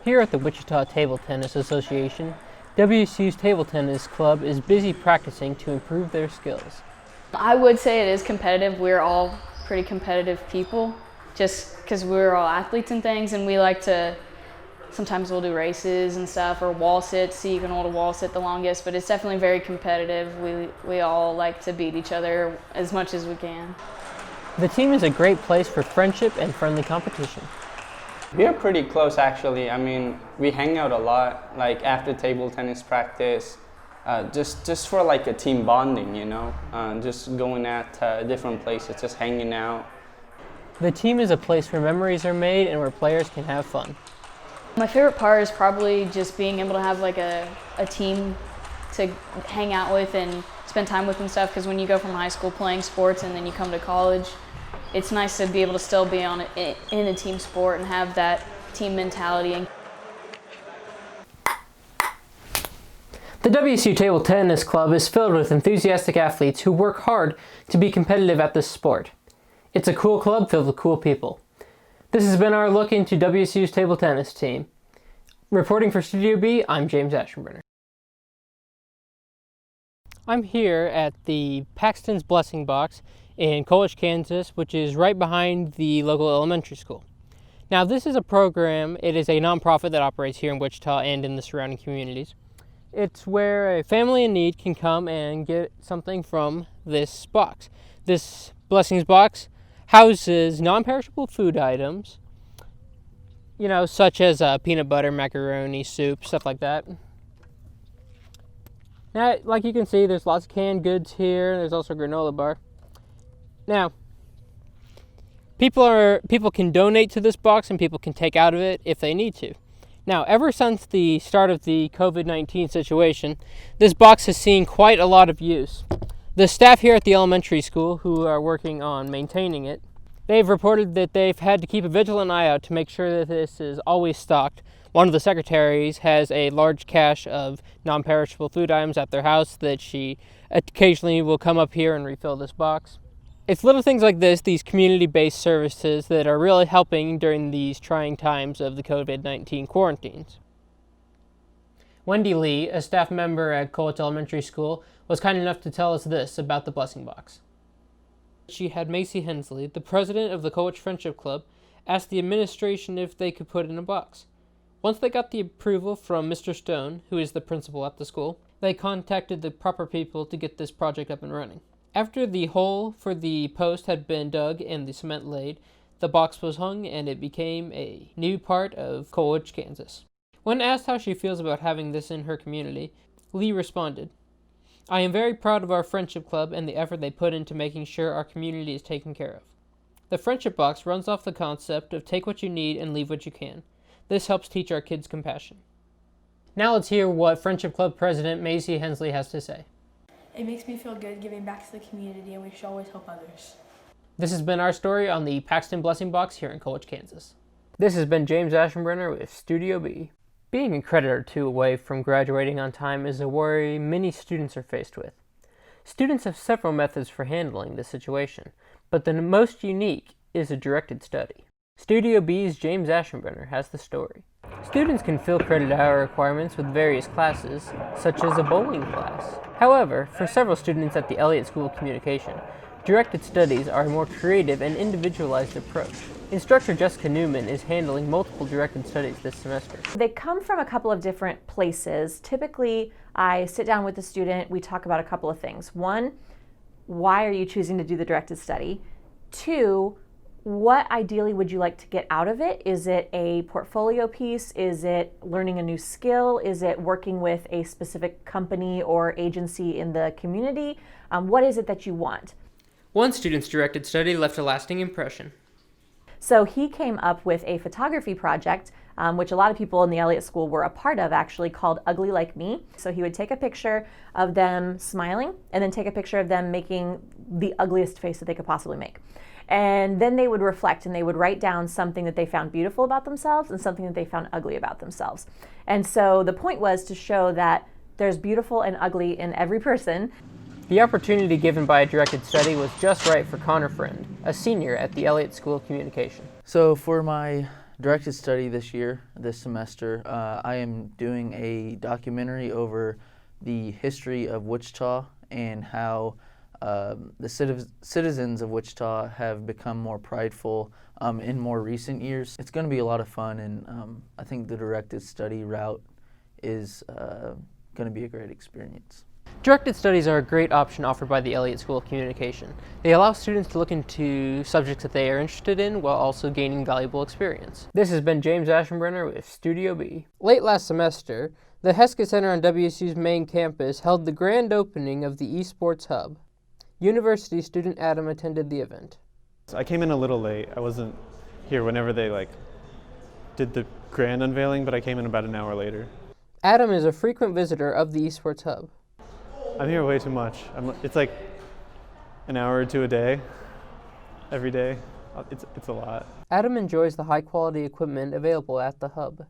Here at the Wichita Table Tennis Association, WSU's Table Tennis Club is busy practicing to improve their skills. I would say it is competitive. We're all pretty competitive people just because we're all athletes and things, and we like to, sometimes we'll do races and stuff or wall sits, so you can hold a wall sit the longest, but it's definitely very competitive. We all like to beat each other as much as we can. The team is a great place for friendship and friendly competition. We are pretty close actually. I mean, we hang out a lot, like after table tennis practice, just for like a team bonding, you know, just going at different places, just hanging out. The team is a place where memories are made and where players can have fun. My favorite part is probably just being able to have like a team to hang out with and spend time with and stuff, because when you go from high school playing sports and then you come to college, it's nice to be able to still be in a team sport and have that team mentality. The WSU Table Tennis Club is filled with enthusiastic athletes who work hard to be competitive at this sport. It's a cool club filled with cool people. This has been our look into WSU's table tennis team. Reporting for Studio B, I'm James Aschenbrenner. I'm here at the Paxton's Blessing Box in Colwich, Kansas, which is right behind the local elementary school. Now, this is a program, it is a nonprofit that operates here in Wichita and in the surrounding communities. It's where a family in need can come and get something from this box. This Blessings Box houses non-perishable food items, you know, such as peanut butter, macaroni, soup, stuff like that. Now, like you can see, there's lots of canned goods here. There's also a granola bar. Now, people can donate to this box and people can take out of it if they need to. Now, ever since the start of the COVID-19 situation, this box has seen quite a lot of use. The staff here at the elementary school who are working on maintaining it, they've reported that they've had to keep a vigilant eye out to make sure that this is always stocked. One of the secretaries has a large cache of non-perishable food items at their house that she occasionally will come up here and refill this box. It's little things like this, these community-based services, that are really helping during these trying times of the COVID-19 quarantines. Wendy Lee, a staff member at Colwich Elementary School, was kind enough to tell us this about the Blessing Box. She had Macy Hensley, the president of the Colwich Friendship Club, ask the administration if they could put in a box. Once they got the approval from Mr. Stone, who is the principal at the school, they contacted the proper people to get this project up and running. After the hole for the post had been dug and the cement laid, the box was hung and it became a new part of Colwich, Kansas. When asked how she feels about having this in her community, Lee responded, "I am very proud of our Friendship Club and the effort they put into making sure our community is taken care of. The Friendship Box runs off the concept of take what you need and leave what you can. This helps teach our kids compassion." Now let's hear what Friendship Club President Macy Hensley has to say. It makes me feel good giving back to the community, and we should always help others. This has been our story on the Paxton Blessing Box here in Colwich, Kansas. This has been James Aschenbrenner with Studio B. Being a credit or two away from graduating on time is a worry many students are faced with. Students have several methods for handling this situation, but the most unique is a directed study. Studio B's James Aschenbrenner has the story. Students can fill credit hour requirements with various classes, such as a bowling class. However, for several students at the Elliott School of Communication, directed studies are a more creative and individualized approach. Instructor Jessica Newman is handling multiple directed studies this semester. They come from a couple of different places. Typically, I sit down with the student, we talk about a couple of things. One, why are you choosing to do the directed study? Two, what ideally would you like to get out of it? Is it a portfolio piece? Is it learning a new skill? Is it working with a specific company or agency in the community? What is it that you want? One student's directed study left a lasting impression. So he came up with a photography project, which a lot of people in the Elliott School were a part of, actually, called Ugly Like Me. So he would take a picture of them smiling and then take a picture of them making the ugliest face that they could possibly make. And then they would reflect and they would write down something that they found beautiful about themselves and something that they found ugly about themselves. And so the point was to show that there's beautiful and ugly in every person. The opportunity given by a directed study was just right for Connor Friend, a senior at the Elliott School of Communication. So for my Directed study this semester. I am doing a documentary over the history of Wichita and how the citizens of Wichita have become more prideful in more recent years. It's going to be a lot of fun, and I think the directed study route is going to be a great experience. Directed studies are a great option offered by the Elliott School of Communication. They allow students to look into subjects that they are interested in while also gaining valuable experience. This has been James Aschenbrenner with Studio B. Late last semester, the Heskett Center on WSU's main campus held the grand opening of the eSports Hub. University student Adam attended the event. I came in a little late. I wasn't here whenever they did the grand unveiling, but I came in about an hour later. Adam is a frequent visitor of the eSports Hub. I'm here way too much. It's like an hour or two a day, every day. It's a lot. Adam enjoys the high-quality equipment available at the Hub.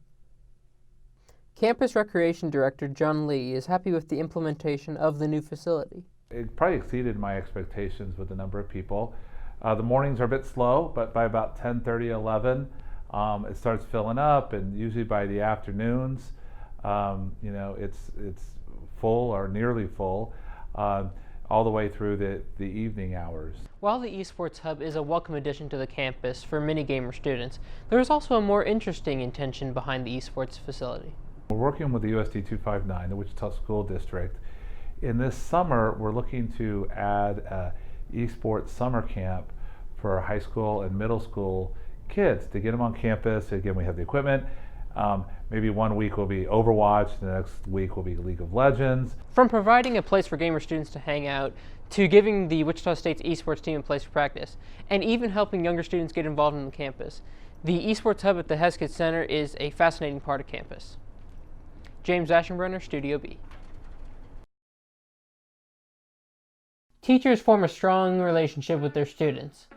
Campus Recreation Director John Lee is happy with the implementation of the new facility. It probably exceeded my expectations with the number of people. The mornings are a bit slow, but by about 10:30, 11, it starts filling up, and usually by the afternoons, it's full or nearly full, all the way through the evening hours. While the eSports Hub is a welcome addition to the campus for many gamer students, there is also a more interesting intention behind the eSports facility. We're working with the USD 259, the Wichita School District. In this summer, we're looking to add a eSports summer camp for high school and middle school kids to get them on campus. Again, we have the equipment. Maybe one week will be Overwatch, the next week will be League of Legends. From providing a place for gamer students to hang out, to giving the Wichita State's esports team a place for practice, and even helping younger students get involved on the campus, the eSports Hub at the Heskett Center is a fascinating part of campus. James Aschenbrenner, Studio B. Teachers form a strong relationship with their students.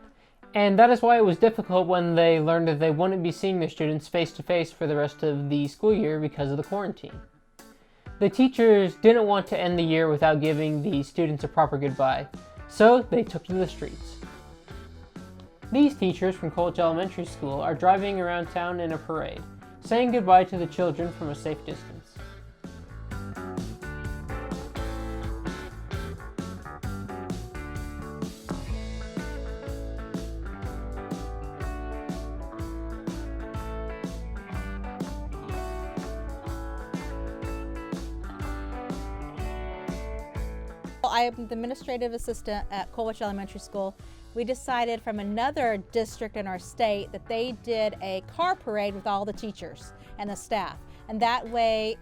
And that is why it was difficult when they learned that they wouldn't be seeing their students face-to-face for the rest of the school year because of the quarantine. The teachers didn't want to end the year without giving the students a proper goodbye, so they took to the streets. These teachers from Colwich Elementary School are driving around town in a parade, saying goodbye to the children from a safe distance. I am the administrative assistant at Colwich Elementary School. We decided from another district in our state that they did a car parade with all the teachers and the staff. And that way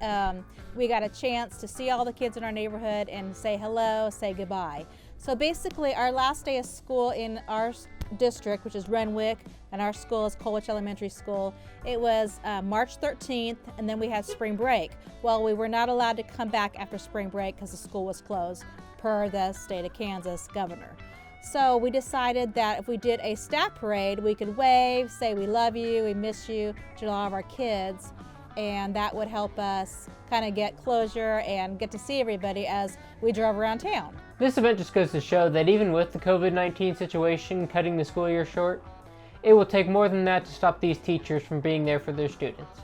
we got a chance to see all the kids in our neighborhood and say hello, say goodbye. So basically our last day of school in our district, which is Renwick, and our school is Colwich Elementary School, it was March 13th, and then we had spring break. Well, we were not allowed to come back after spring break because the school was closed per the state of Kansas governor. So we decided that if we did a staff parade, we could wave, say we love you, we miss you to all of our kids, and that would help us kind of get closure and get to see everybody as we drove around town. This event just goes to show that even with the COVID-19 situation cutting the school year short, it will take more than that to stop these teachers from being there for their students.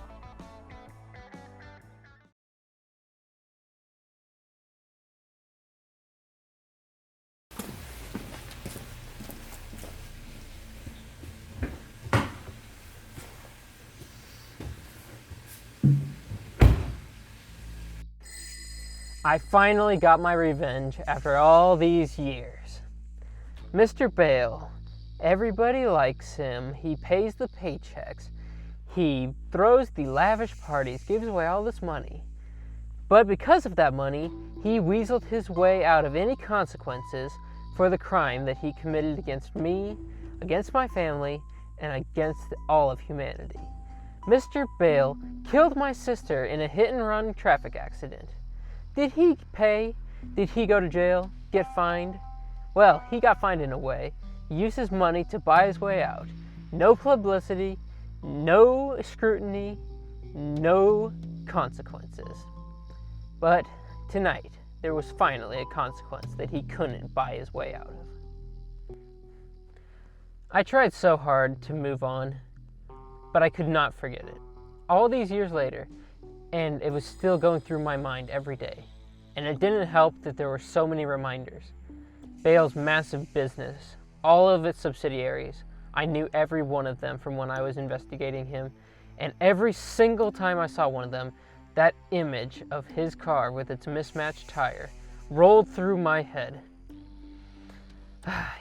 I finally got my revenge after all these years. Mr. Bale, everybody likes him, he pays the paychecks, he throws the lavish parties, gives away all this money. But because of that money, he weaseled his way out of any consequences for the crime that he committed against me, against my family, and against all of humanity. Mr. Bale killed my sister in a hit-and-run traffic accident. Did he pay? Did he go to jail? Get fined? Well, he got fined in a way. He used his money to buy his way out. No publicity, no scrutiny, no consequences. But tonight, there was finally a consequence that he couldn't buy his way out of. I tried so hard to move on, but I could not forget it. All these years later, and it was still going through my mind every day. And it didn't help that there were so many reminders. Bale's massive business, all of its subsidiaries, I knew every one of them from when I was investigating him, and every single time I saw one of them, that image of his car with its mismatched tire rolled through my head.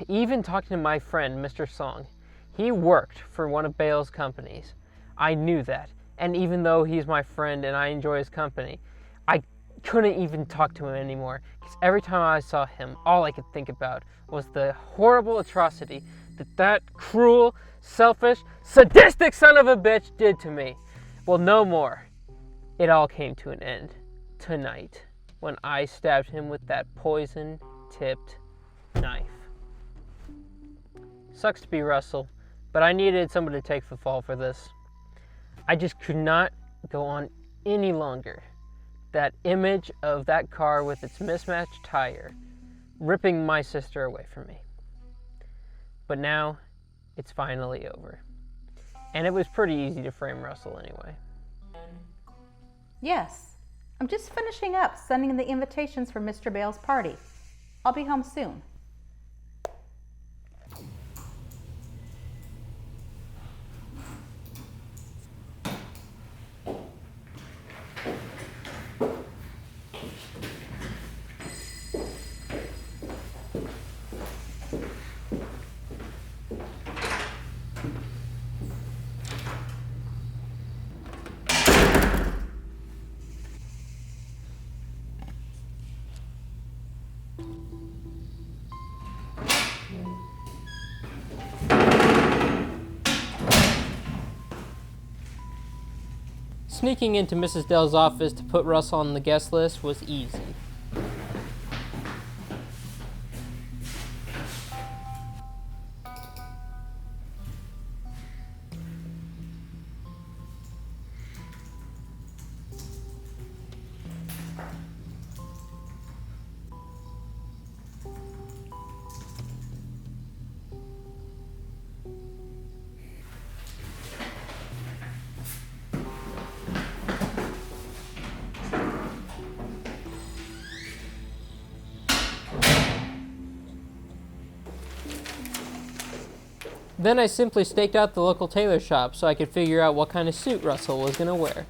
Even talking to my friend, Mr. Song, he worked for one of Bale's companies. I knew that, and even though he's my friend and I enjoy his company, I couldn't even talk to him anymore, because every time I saw him, all I could think about was the horrible atrocity that cruel, selfish, sadistic son of a bitch did to me. Well, no more. It all came to an end tonight when I stabbed him with that poison-tipped knife. Sucks to be Russell, but I needed someone to take the fall for this. I just could not go on any longer. That image of that car with its mismatched tire ripping my sister away from me. But now, it's finally over. And it was pretty easy to frame Russell anyway. Yes, I'm just finishing up sending the invitations for Mr. Bale's party. I'll be home soon. Sneaking into Mrs. Dell's office to put Russell on the guest list was easy. Then I simply staked out the local tailor shop so I could figure out what kind of suit Russell was going to wear.